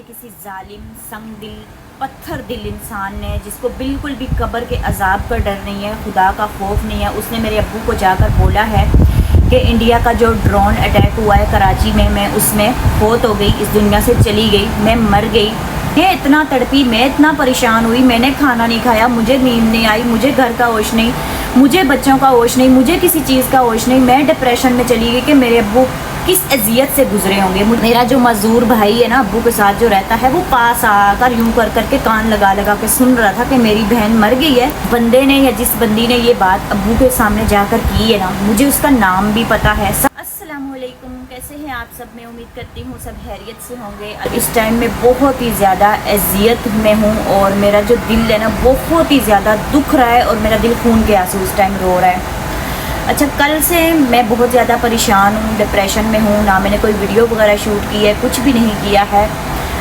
किसी जालिम संग दिल पत्थर दिल इंसान ने, जिसको बिल्कुल भी कब्र के अजाब का डर नहीं है, खुदा का खौफ नहीं है, उसने मेरे अब्बू को जाकर बोला है कि इंडिया का जो ड्रोन अटैक हुआ है कराची में, मैं उसमें फौत हो गई, इस दुनिया से चली गई, मैं मर गई। मैं इतना तड़पी, मैं इतना परेशान हुई, मैंने खाना नहीं खाया, मुझे नींद नहीं आई, मुझे घर का होश नहीं, मुझे बच्चों का होश नहीं, मुझे किसी चीज़ का होश नहीं। मैं डिप्रेशन में चली गई कि मेरे अब्बू किस अजियत से गुजरे होंगे। मेरा जो मजदूर भाई है ना, अब्बू के साथ जो रहता है, वो पास आकर यूं कर करके कान लगा लगा के सुन रहा था कि मेरी बहन मर गई है। बंदे ने या जिस बंदी ने ये बात अब्बू के सामने जाकर की है ना, मुझे उसका नाम भी पता है। अस्सलामुअलैकुम, कैसे हैं आप सब? मैं उम्मीद करती हूँ सब खैरियत से होंगे। इस टाइम में बहुत ही ज़्यादा अजियत में हूँ और मेरा जो दिल है ना बहुत ही ज़्यादा दुख रहा है और मेरा दिल खून के आंसू इस टाइम रो रहा है। अच्छा, कल से मैं बहुत ज़्यादा परेशान हूँ, डिप्रेशन में हूँ, ना मैंने कोई वीडियो वगैरह शूट की है, कुछ भी नहीं किया है।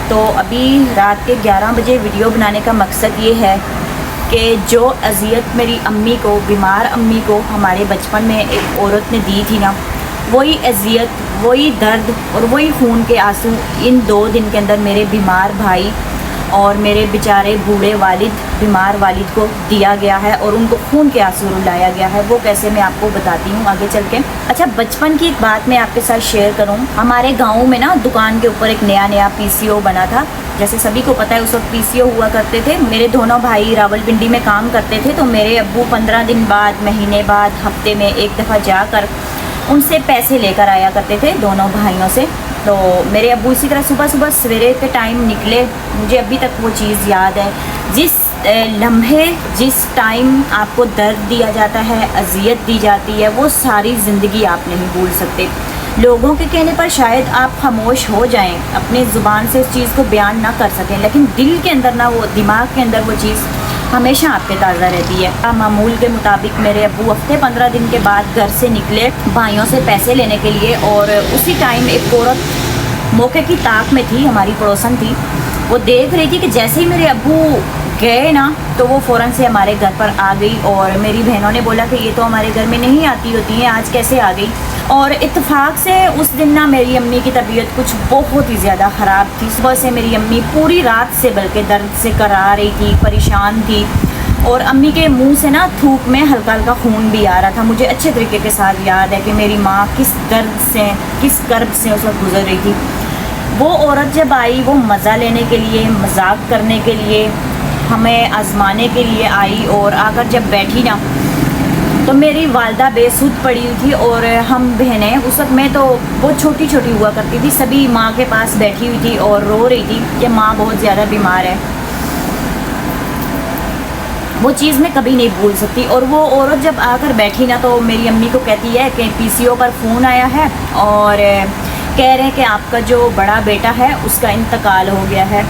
तो अभी रात के 11 बजे वीडियो बनाने का मकसद ये है कि जो अजियत मेरी अम्मी को, बीमार अम्मी को हमारे बचपन में एक औरत ने दी थी ना, वही अजियत, वही दर्द और वही खून के आंसू इन 2 दिन के अंदर मेरे बीमार भाई और मेरे बेचारे बूढ़े वालिद, बीमार वालिद को दिया गया है और उनको खून के आंसू रुलाया गया है। वो कैसे, मैं आपको बताती हूँ आगे चल के। अच्छा, बचपन की एक बात मैं आपके साथ शेयर करूँ। हमारे गांव में ना दुकान के ऊपर एक नया पीसीओ बना था। जैसे सभी को पता है उस वक्त पीसीओ हुआ करते थे। मेरे दोनों भाई रावलपिंडी में काम करते थे, तो मेरे अब्बू 15 दिन बाद, महीने बाद, हफ्ते में एक दफ़ा जाकर उनसे पैसे लेकर आया करते थे, दोनों भाइयों से। तो मेरे अब्बू इसी तरह सुबह सुबह सवेरे के टाइम निकले। मुझे अभी तक वो चीज़ याद है। जिस लम्हे, जिस टाइम आपको दर्द दिया जाता है, अजियत दी जाती है, वो सारी ज़िंदगी आप नहीं भूल सकते। लोगों के कहने पर शायद आप खामोश हो जाएं, अपनी ज़ुबान से उस चीज़ को बयान ना कर सकें, लेकिन दिल के अंदर ना, वो दिमाग के अंदर वो चीज़ हमेशा आपके ताज़ा रहती है। मामूल के मुताबिक मेरे अब्बू हफ्ते 15 दिन के बाद घर से निकले भाइयों से पैसे लेने के लिए, और उसी टाइम एक औरत मौके की ताक में थी, हमारी पड़ोसन थी। वो देख रही थी कि जैसे ही मेरे अब्बू गए ना, तो वो फ़ौरन से हमारे घर पर आ गई। और मेरी बहनों ने बोला कि ये तो हमारे घर में नहीं आती होती हैं, आज कैसे आ गई। और इत्तेफाक से उस दिन ना मेरी अम्मी की तबीयत कुछ बहुत ही ज़्यादा ख़राब थी। सुबह से मेरी अम्मी पूरी रात से बल्कि दर्द से करा रही थी, परेशान थी, और अम्मी के मुंह से ना थूक में हल्का हल्का खून भी आ रहा था। मुझे अच्छे तरीके के साथ याद है कि मेरी माँ किस दर्द से, किस कर्ब से उस वक्त गुजर रही थी। वो औरत जब आई, वो मज़ा लेने के लिए, मजाक करने के लिए, हमें आजमाने के लिए आई, और आकर जब बैठी ना, तो मेरी वालदा बेसुध पड़ी हुई थी और हम बहनें, उस वक्त मैं तो बहुत छोटी छोटी हुआ करती थी, सभी माँ के पास बैठी हुई थी और रो रही थी कि माँ बहुत ज़्यादा बीमार है। वो चीज़ मैं कभी नहीं भूल सकती। और वो औरत जब आकर बैठी ना, तो मेरी अम्मी को कहती है कि पीसीओ पर फ़ोन आया है और कह रहे हैं कि आपका जो बड़ा बेटा है उसका इंतकाल हो गया है।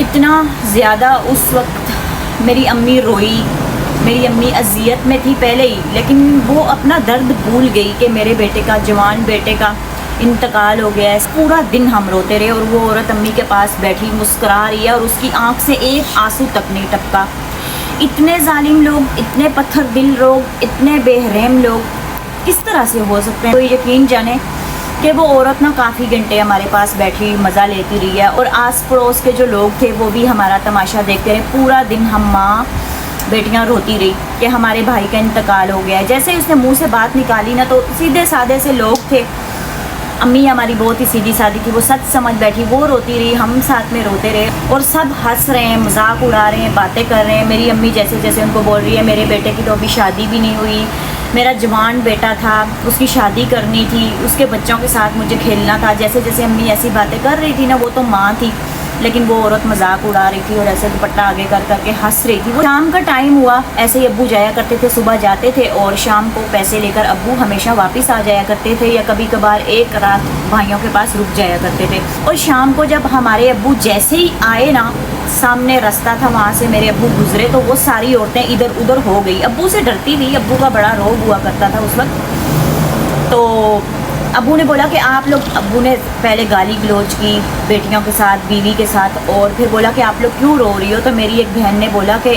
इतना ज़्यादा उस वक्त मेरी अम्मी रोई। मेरी अम्मी अजियत में थी पहले ही, लेकिन वो अपना दर्द भूल गई कि मेरे बेटे का, जवान बेटे का इंतकाल हो गया है। पूरा दिन हम रोते रहे और वो औरत अम्मी के पास बैठी मुस्कुरा रही है और उसकी आंख से एक आंसू तक नहीं टपका। इतने जालिम लोग, इतने पत्थर दिल लोग, इतने बेरहम लोग किस तरह से हो सकते हैं? तो यकीन जाने कि वो औरत ना काफ़ी घंटे हमारे पास बैठी मज़ा लेती रही है, और आस पड़ोस के जो लोग थे वो भी हमारा तमाशा देखते रहे। पूरा दिन हम माँ बेटियां रोती रही कि हमारे भाई का इंतकाल हो गया है। जैसे ही उसने मुंह से बात निकाली ना, तो सीधे साधे से लोग थे, अम्मी हमारी बहुत ही सीधी सादी थी, वो सच समझ बैठी, वो रोती रही, हम साथ में रोते रहे, और सब हंस रहे हैं, मजाक उड़ा रहे हैं, बातें कर रहे हैं। मेरी अम्मी जैसे जैसे उनको बोल रही है, मेरे बेटे की तो अभी शादी भी नहीं हुई, मेरा जवान बेटा था, उसकी शादी करनी थी, उसके बच्चों के साथ मुझे खेलना था। जैसे जैसे अम्मी ऐसी बातें कर रही थी ना, वो तो माँ थी, लेकिन वो औरत मजाक उड़ा रही थी और ऐसे दुपट्टा आगे कर करके हंस रही थी। वो शाम का टाइम हुआ, ऐसे ही अब्बू जाया करते थे, सुबह जाते थे और शाम को पैसे लेकर अब्बू हमेशा वापस आ जाया करते थे, या कभी कभार एक रात भाइयों के पास रुक जाया करते थे। और शाम को जब हमारे अब्बू जैसे ही आए ना, सामने रास्ता था, वहाँ से मेरे अब्बू गुजरे, तो वो सारी औरतें इधर उधर हो गई। अब्बू से डरती थी, अब्बू का बड़ा रोब हुआ करता था उस वक्त। तो अब्बू ने बोला कि आप लोग, अब्बू ने पहले गाली गलौज की बेटियों के साथ, बीवी के साथ, और फिर बोला कि आप लोग क्यों रो रही हो? तो मेरी एक बहन ने बोला कि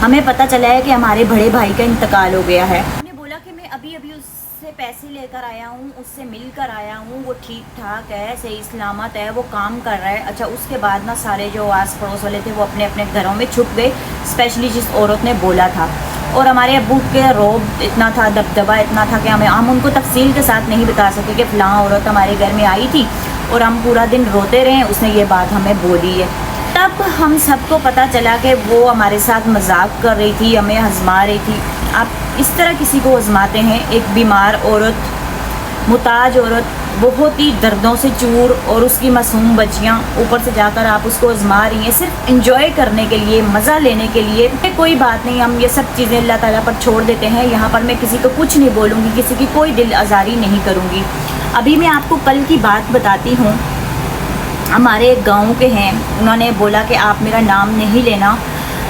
हमें पता चला है कि हमारे बड़े भाई का इंतकाल हो गया है। उन्होंने बोला कि मैं अभी अभी उससे से पैसे लेकर आया हूँ, उससे मिल कर आया हूँ, वो ठीक ठाक है, सही सलामत है, वो काम कर रहा है। अच्छा, उसके बाद ना सारे जो आस पड़ोस वाले थे वो अपने अपने घरों में छुप गए, स्पेशली जिस औरत ने बोला था। और हमारे अब्बू के रौब इतना था, दबदबा इतना था कि हम उनको तफसील के साथ नहीं बता सके कि फ़लाँ औरत हमारे घर में आई थी और हम पूरा दिन रोते रहे, उसने ये बात हमें बोली है। तब हम सबको पता चला कि वो हमारे साथ मजाक कर रही थी, हमें हज़मा रही थी। आप इस तरह किसी को आजमाते हैं, एक बीमार औरत, मुताज औरत, बहुत ही दर्दों से चूर, और उसकी मासूम बच्चियाँ, ऊपर से जाकर आप उसको आजमा रही हैं सिर्फ इंजॉय करने के लिए, मज़ा लेने के लिए। कोई बात नहीं, हम ये सब चीज़ें अल्लाह ताला पर छोड़ देते हैं। यहाँ पर मैं किसी को कुछ नहीं बोलूँगी, किसी की कोई दिल आज़ारी नहीं करूँगी। अभी मैं आपको कल की बात बताती हूँ। हमारे एक गाँव के हैं, उन्होंने बोला कि आप मेरा नाम नहीं लेना,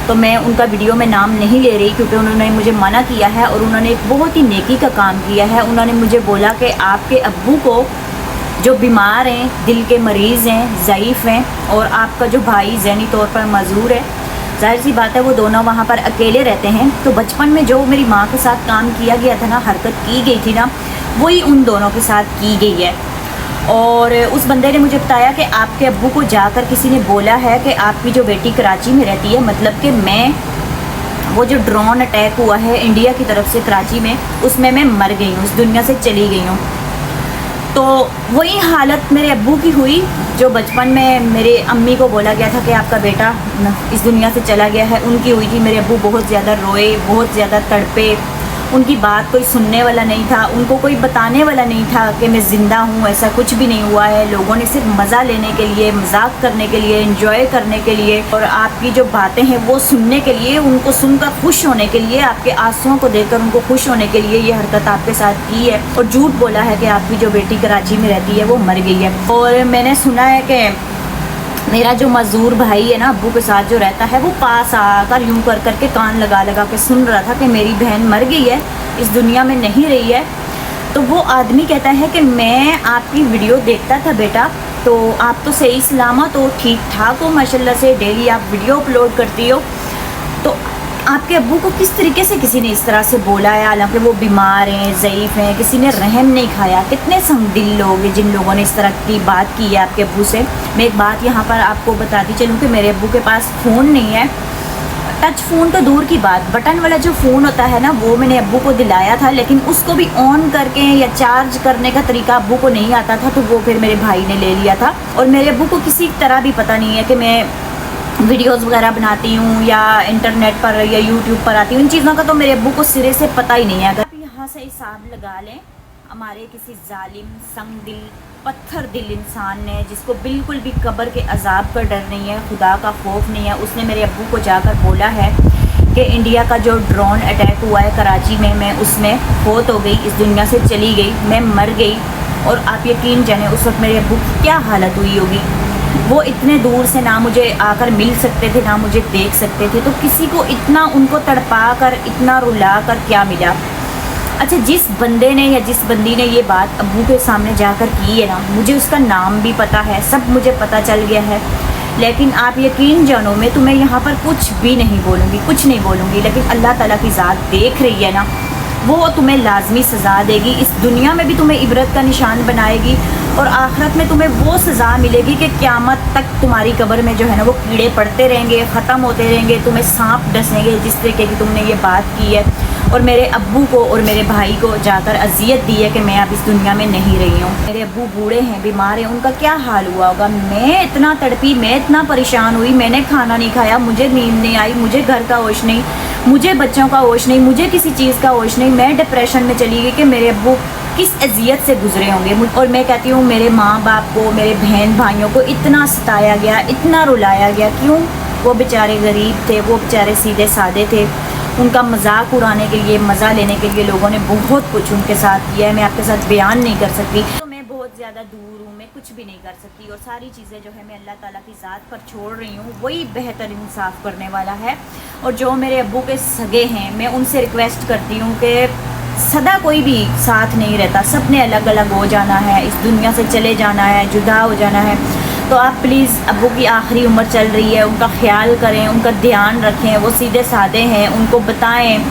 तो मैं उनका वीडियो में नाम नहीं ले रही क्योंकि उन्होंने मुझे मना किया है और उन्होंने एक बहुत ही नेकी का काम किया है। उन्होंने मुझे बोला कि आपके अब्बू को, जो बीमार हैं, दिल के मरीज़ हैं, ज़ईफ़ हैं, और आपका जो भाई ज़हनी तौर पर मजबूर है, जाहिर सी बात है वो दोनों वहाँ पर अकेले रहते हैं। तो बचपन में जो मेरी माँ के साथ काम किया गया था ना, हरकत की गई थी ना, वही उन दोनों के साथ की गई है। और उस बंदे ने मुझे बताया कि आपके अब्बू को जाकर किसी ने बोला है कि आपकी जो बेटी कराची में रहती है, मतलब कि मैं, वो जो ड्रोन अटैक हुआ है इंडिया की तरफ से कराची में, उसमें मैं मर गई हूँ, इस दुनिया से चली गई हूँ। तो वही हालत मेरे अब्बू की हुई जो बचपन में मेरे अम्मी को बोला गया था कि आपका बेटा इस दुनिया से चला गया है, उनकी हुई थी। मेरे अब्बू बहुत ज़्यादा रोए, बहुत ज़्यादा तड़पे, उनकी बात कोई सुनने वाला नहीं था, उनको कोई बताने वाला नहीं था कि मैं ज़िंदा हूँ। ऐसा कुछ भी नहीं हुआ है। लोगों ने सिर्फ मज़ा लेने के लिए, मजाक करने के लिए, एंजॉय करने के लिए, और आपकी जो बातें हैं वो सुनने के लिए, उनको सुनकर खुश होने के लिए, आपके आंसुओं को देखकर उनको खुश होने के लिए ये हरकत आपके साथ की है। और झूठ बोला है कि आपकी जो बेटी कराची में रहती है वो मर गई है। और मैंने सुना है कि मेरा जो मजदूर भाई है ना, अब्बू के साथ जो रहता है, वो पास आकर यूं कर करके कान लगा लगा के सुन रहा था कि मेरी बहन मर गई है, इस दुनिया में नहीं रही है। तो वो आदमी कहता है कि मैं आपकी वीडियो देखता था बेटा, तो आप तो सही सलामत हो, ठीक ठाक हो माशाल्लाह से, डेली आप वीडियो अपलोड करती हो। तो आपके अब्बू को किस तरीके से किसी ने इस तरह से बोला है, हालांकि वो बीमार हैं, ज़ईफ़ हैं, किसी ने रहम नहीं खाया। कितने संगदिल लोग हैं जिन लोगों ने इस तरह की बात की है आपके अब्बू से। मैं एक बात यहाँ पर आपको बताती चलूँ कि मेरे अब्बू के पास फ़ोन नहीं है, टच फ़ोन तो दूर की बात, बटन वाला जो फ़ोन होता है ना, वो मैंने अब्बू को दिलाया था, लेकिन उसको भी ऑन करके या चार्ज करने का तरीका अब्बू को नहीं आता था, तो वो फिर मेरे भाई ने ले लिया था। और मेरे अब्बू को किसी तरह भी पता नहीं है कि मैं वीडियोस वगैरह बनाती हूँ या इंटरनेट पर या यूट्यूब पर आती हूँ। इन चीज़ों का तो मेरे अब्बू को सिरे से पता ही नहीं है। अगर आप यहाँ से हिसाब लगा लें, हमारे किसी जालिम, संगदिल, पत्थर दिल इंसान ने, जिसको बिल्कुल भी कब्र के अजाब का डर नहीं है, खुदा का खौफ नहीं है, उसने मेरे अब्बू को जाकर बोला है कि इंडिया का जो ड्रोन अटैक हुआ है कराची में, मैं उसमें फौत हो गई, इस दुनिया से चली गई, मैं मर गई। और आप यकीन जाने उस वक्त मेरे अब्बू की क्या हालत हुई होगी। वो इतने दूर से ना मुझे आकर मिल सकते थे, ना मुझे देख सकते थे, तो किसी को इतना उनको तड़पा कर, इतना रुला कर क्या मिला। अच्छा, जिस बंदे ने या जिस बंदी ने ये बात अब्बू के सामने जाकर की है ना, मुझे उसका नाम भी पता है, सब मुझे पता चल गया है, लेकिन आप यकीन जानो मैं तुम्हें यहाँ पर कुछ भी नहीं बोलूँगी, कुछ नहीं बोलूँगी। लेकिन अल्लाह ताला की ज़ात देख रही है ना, वो तुम्हें लाजमी सज़ा देगी। इस दुनिया में भी तुम्हें इबरत का निशान बनाएगी और आखिरत में तुम्हें वो सज़ा मिलेगी कि क़यामत तक तुम्हारी कब्र में जो है ना वो कीड़े पड़ते रहेंगे, ख़त्म होते रहेंगे, तुम्हें सांप डसेंगे जिस तरीके की तुमने ये बात की है। और मेरे अब्बू को और मेरे भाई को जाकर अजियत दी है कि मैं अब इस दुनिया में नहीं रही हूँ। मेरे अब्बू बूढ़े हैं, बीमार हैं, उनका क्या हाल हुआ होगा। मैं इतना तड़पी, मैं इतना परेशान हुई, मैंने खाना नहीं खाया, मुझे नींद नहीं आई, मुझे घर का होश नहीं, मुझे बच्चों का होश नहीं, मुझे किसी चीज़ का होश नहीं। मैं डिप्रेशन में चली गई कि मेरे अब्बू किस अजियत से गुजरे होंगे। और मैं कहती हूँ मेरे माँ बाप को, मेरे बहन भाइयों को इतना सताया गया, इतना रुलाया गया। क्यों? वो बेचारे गरीब थे, वो बेचारे सीधे सादे थे। उनका मजाक उड़ाने के लिए, मज़ा लेने के लिए लोगों ने बहुत कुछ उनके साथ किया है, मैं आपके साथ बयान नहीं कर सकती। तो मैं बहुत ज़्यादा दूर हूँ, मैं कुछ भी नहीं कर सकती, और सारी चीज़ें जो है मैं अल्लाह ताला की ज़ात पर छोड़ रही हूँ, वही बेहतर इंसाफ करने वाला है। और जो मेरे अब्बू के सगे हैं, मैं उनसे रिक्वेस्ट करती हूँ कि सदा कोई भी साथ नहीं रहता, सब ने अलग अलग हो जाना है, इस दुनिया से चले जाना है, जुदा हो जाना है। तो आप प्लीज़, अब्बू की आखिरी उम्र चल रही है, उनका ख्याल करें, उनका ध्यान रखें। वो सीधे साधे हैं, उनको बताएं,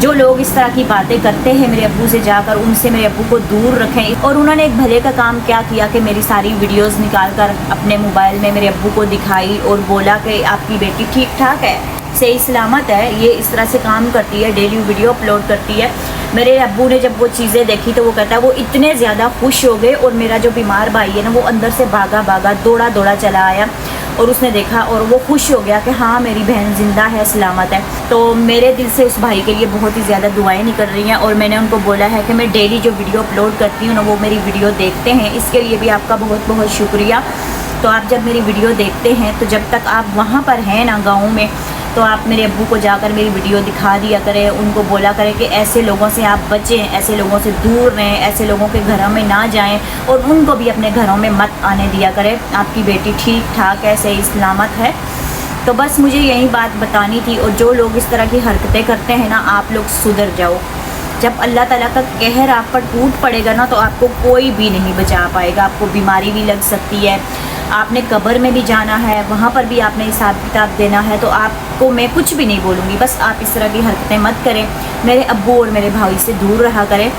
जो लोग इस तरह की बातें करते हैं मेरे अब्बू से जाकर, उनसे मेरे अब्बू को दूर रखें। और उन्होंने एक भले का काम क्या किया कि मेरी सारी वीडियोस निकाल कर अपने मोबाइल में मेरे अब्बू को दिखाई और बोला कि आपकी बेटी ठीक ठाक है, सही सलामत है, ये इस तरह से काम करती है, डेली वीडियो अपलोड करती है। मेरे अब्बू ने जब वो चीज़ें देखी तो वो कहता है वो इतने ज़्यादा खुश हो गए, और मेरा जो बीमार भाई है ना वो अंदर से भागा भागा दौड़ा चला आया और उसने देखा और वो खुश हो गया कि हाँ मेरी बहन ज़िंदा है, सलामत है। तो मेरे दिल से उस भाई के लिए बहुत ही ज़्यादा दुआएं निकल रही हैं, और मैंने उनको बोला है कि मैं डेली जो वीडियो अपलोड करती हूँ ना वो मेरी वीडियो देखते हैं, इसके लिए भी आपका बहुत बहुत शुक्रिया। तो आप जब मेरी वीडियो देखते हैं तो जब तक आप वहाँ पर हैं ना गाँव में, तो आप मेरे अब्बू को जाकर मेरी वीडियो दिखा दिया करें, उनको बोला करें कि ऐसे लोगों से आप बचें, ऐसे लोगों से दूर रहें, ऐसे लोगों के घरों में ना जाएं, और उनको भी अपने घरों में मत आने दिया करें। आपकी बेटी ठीक ठाक है, सही सलामत है। तो बस मुझे यही बात बतानी थी। और जो लोग इस तरह की हरकतें करते हैं ना, आप लोग सुधर जाओ। जब अल्लाह ताला का कहर आप पर टूट पड़ेगा ना तो आपको कोई भी नहीं बचा पाएगा। आपको बीमारी भी लग सकती है, आपने कब्र में भी जाना है, वहाँ पर भी आपने हिसाब किताब देना है। तो आपको मैं कुछ भी नहीं बोलूँगी, बस आप इस तरह की हरकतें मत करें, मेरे अब्बू और मेरे भाई से दूर रहा करें।